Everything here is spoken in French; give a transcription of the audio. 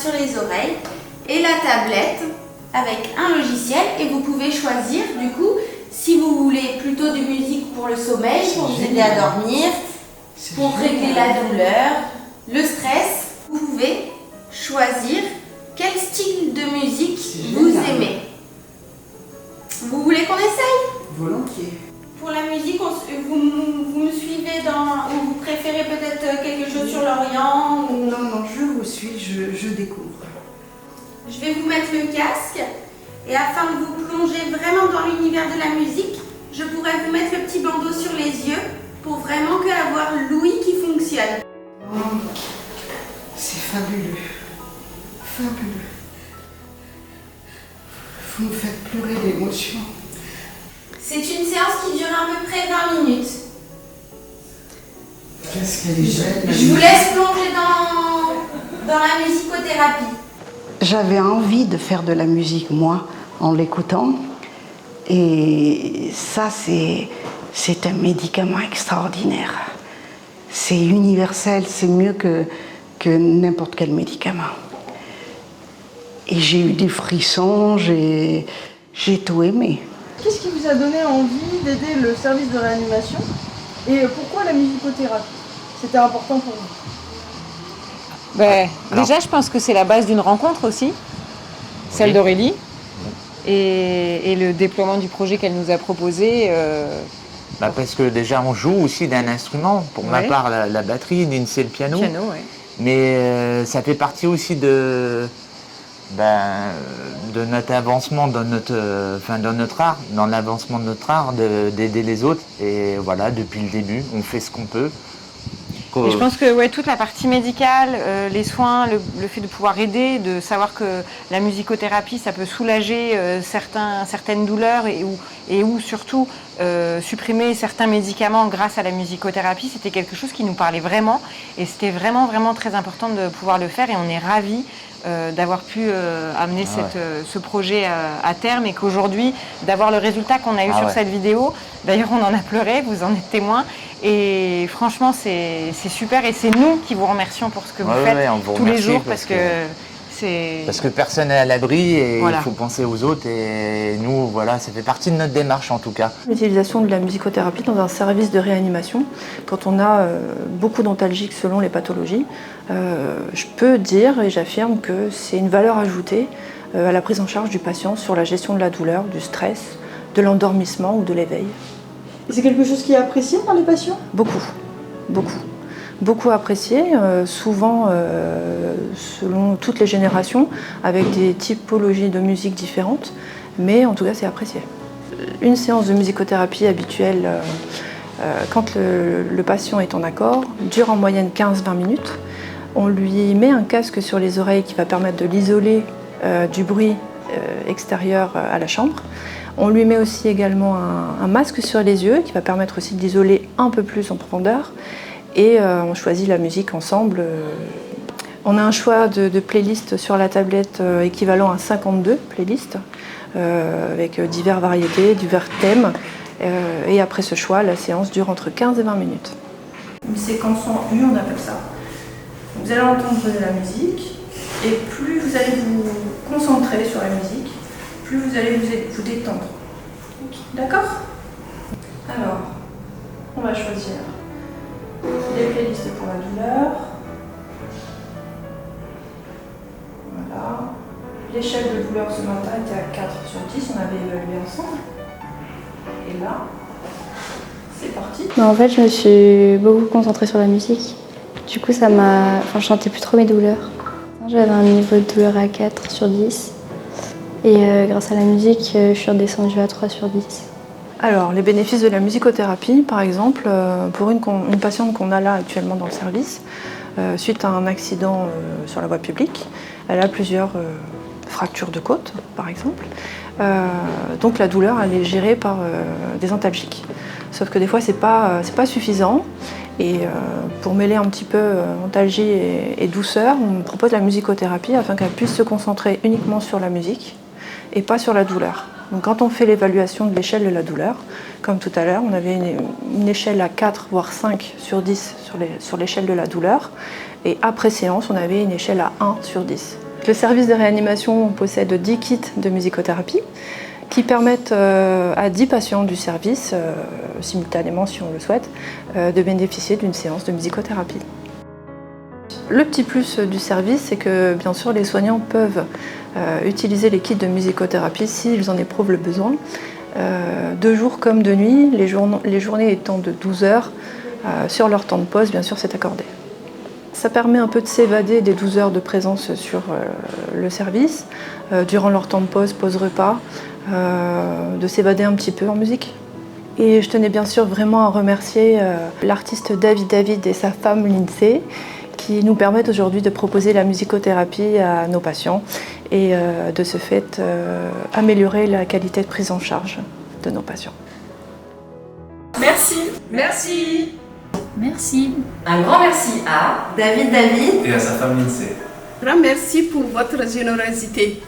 sur les oreilles et la tablette avec un logiciel et vous pouvez choisir du coup si vous voulez plutôt de musique pour le sommeil, pour vous aider à dormir, pour régler la douleur, le stress. Vous pouvez choisir quel style de musique vous aimez. Vous voulez qu'on essaye? Volontiers. Pour la musique, vous me suivez ou vous préférez peut-être quelque chose sur l'Orient ou... Non, je vous suis, je découvre. Je vais vous mettre le casque et afin de vous plonger vraiment dans l'univers de la musique, je pourrais vous mettre le petit bandeau sur les yeux pour vraiment avoir l'ouïe qui fonctionne. Oh, c'est fabuleux. Fabuleux. Vous me faites pleurer d'émotion. C'est une séance qui dure à peu près 20 minutes. Qu'est-ce qu'elle est belle. Je vous laisse plonger dans la musicothérapie. J'avais envie de faire de la musique, moi, en l'écoutant. Et ça, c'est un médicament extraordinaire. C'est universel, c'est mieux que n'importe quel médicament. Et j'ai eu des frissons, j'ai tout aimé. Qu'est-ce qui vous a donné envie d'aider le service de réanimation et pourquoi la musicothérapie? C'était important pour vous? Déjà, je pense que c'est la base d'une rencontre aussi, celle d'Aurélie, et le déploiement du projet qu'elle nous a proposé. Parce que déjà, on joue aussi d'un instrument. Pour ma part, la batterie, Lindsay, c'est le piano. Mais ça fait partie aussi de notre avancement dans notre art, dans l'avancement de notre art, d'aider les autres. Et voilà, depuis le début, on fait ce qu'on peut. Et je pense que toute la partie médicale, les soins, le fait de pouvoir aider, de savoir que la musicothérapie, ça peut soulager certaines douleurs et où surtout supprimer certains médicaments grâce à la musicothérapie, c'était quelque chose qui nous parlait vraiment. Et c'était vraiment, vraiment très important de pouvoir le faire et on est ravis d'avoir pu amener ce projet à terme et qu'aujourd'hui, d'avoir le résultat qu'on a eu sur cette vidéo. D'ailleurs, on en a pleuré, vous en êtes témoin. Et franchement, c'est super et c'est nous qui vous remercions pour ce que vous faites tous les jours parce que personne n'est à l'abri et il faut penser aux autres et nous, voilà, ça fait partie de notre démarche en tout cas. L'utilisation de la musicothérapie dans un service de réanimation, quand on a beaucoup d'antalgiques selon les pathologies, je peux dire et j'affirme que c'est une valeur ajoutée à la prise en charge du patient sur la gestion de la douleur, du stress, de l'endormissement ou de l'éveil. C'est quelque chose qui est apprécié par les patients? Beaucoup, beaucoup. Beaucoup apprécié, souvent selon toutes les générations, avec des typologies de musique différentes, mais en tout cas c'est apprécié. Une séance de musicothérapie habituelle, quand le patient est en accord, dure en moyenne 15-20 minutes. On lui met un casque sur les oreilles qui va permettre de l'isoler du bruit extérieur à la chambre. On lui met aussi également un masque sur les yeux qui va permettre aussi de l'isoler un peu plus en profondeur. Et on choisit la musique ensemble. On a un choix de playlists sur la tablette équivalent à 52 playlists avec diverses variétés, divers thèmes. Et après ce choix, la séance dure entre 15 et 20 minutes. Une séquence en U, on appelle ça. Vous allez entendre la musique et plus vous allez vous concentrer sur la musique, plus vous allez vous détendre. D'accord? Alors, on va choisir des playlists pour la douleur. Voilà. L'échelle de douleur ce matin était à 4 sur 10, on avait évalué ensemble. Et là, c'est parti. En fait, je me suis beaucoup concentrée sur la musique. Du coup, ça m'a... Enfin, je sentais plus trop mes douleurs. J'avais un niveau de douleur à 4 sur 10. Et grâce à la musique, je suis redescendue à 3 sur 10. Alors, les bénéfices de la musicothérapie, par exemple, pour une patiente qu'on a là actuellement dans le service, suite à un accident sur la voie publique, elle a plusieurs fractures de côte, par exemple. Donc la douleur, elle est gérée par des antalgiques. Sauf que des fois, c'est pas suffisant. Et pour mêler un petit peu antalgie et douceur, on propose la musicothérapie afin qu'elle puisse se concentrer uniquement sur la musique et pas sur la douleur. Donc quand on fait l'évaluation de l'échelle de la douleur, comme tout à l'heure, on avait une échelle à 4 voire 5 sur 10 sur l'échelle de la douleur. Et après séance, on avait une échelle à 1 sur 10. Le service de réanimation possède 10 kits de musicothérapie qui permettent à 10 patients du service, simultanément si on le souhaite, de bénéficier d'une séance de musicothérapie. Le petit plus du service, c'est que bien sûr les soignants peuvent utiliser les kits de musicothérapie s'ils en éprouvent le besoin, de jour comme de nuit, les journées étant de 12 heures, sur leur temps de pause, bien sûr, c'est accordé. Ça permet un peu de s'évader des 12 heures de présence sur le service, durant leur temps de pause, pause repas, de s'évader un petit peu en musique. Et je tenais bien sûr vraiment à remercier l'artiste David et sa femme Lindsay, qui nous permettent aujourd'hui de proposer la musicothérapie à nos patients et de ce fait améliorer la qualité de prise en charge de nos patients. Merci. Merci. Merci. Un grand merci à David et à sa femme Lindsay. Un grand merci pour votre générosité.